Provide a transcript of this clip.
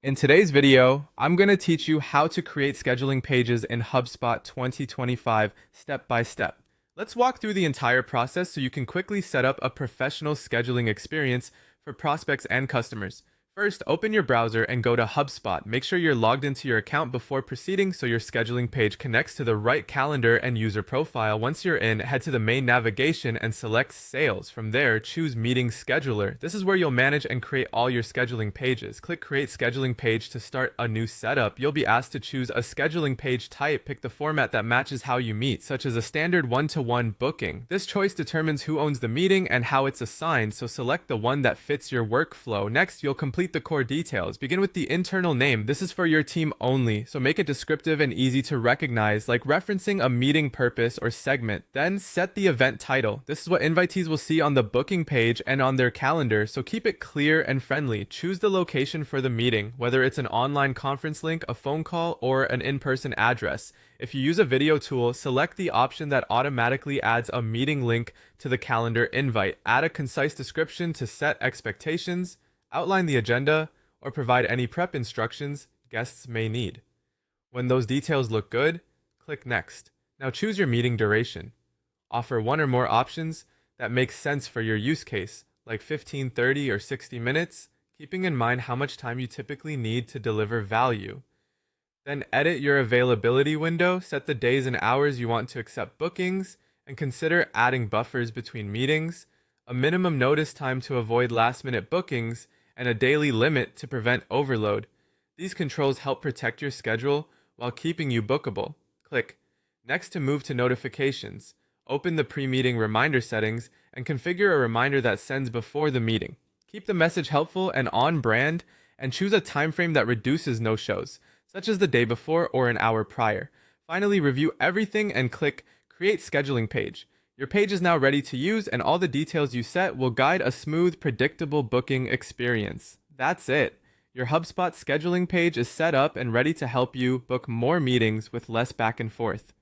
In today's video, I'm going to teach you how to create scheduling pages in HubSpot 2025 step by step. Let's walk through the entire process so you can quickly set up a professional scheduling experience for prospects and customers. First, open your browser and go to HubSpot. Make sure you're logged into your account before proceeding so your scheduling page connects to the right calendar and user profile. Once you're in, head to the main navigation and select Sales. From there, choose Meeting Scheduler. This is where you'll manage and create all your scheduling pages. Click Create Scheduling Page to start a new setup. You'll be asked to choose a scheduling page type. Pick the format that matches how you meet, such as a standard one-to-one booking. This choice determines who owns the meeting and how it's assigned, so select the one that fits your workflow. Next, you'll complete the core details. Begin with the internal name. This is for your team only, so make it descriptive and easy to recognize, like referencing a meeting purpose or segment. Then set the event title. This is what invitees will see on the booking page and on their calendar, so keep it clear and friendly. Choose the location for the meeting, whether it's an online conference link, a phone call, or an in-person address. If you use a video tool, select the option that automatically adds a meeting link to the calendar invite. Add a concise description to set expectations, outline the agenda, or provide any prep instructions guests may need. When those details look good, click Next. Now choose your meeting duration. Offer one or more options that make sense for your use case, like 15, 30, or 60 minutes, keeping in mind how much time you typically need to deliver value. Then edit your availability window, set the days and hours you want to accept bookings, and consider adding buffers between meetings, a minimum notice time to avoid last-minute bookings, and a daily limit to prevent overload. These controls help protect your schedule while keeping you bookable. Click Next to move to notifications. Open the pre-meeting reminder settings and configure a reminder that sends before the meeting. Keep the message helpful and on brand, and choose a time frame that reduces no-shows, such as the day before or an hour prior. Finally, review everything and click Create Scheduling Page. Your page is now ready to use, and all the details you set will guide a smooth, predictable booking experience. That's it. Your HubSpot scheduling page is set up and ready to help you book more meetings with less back and forth.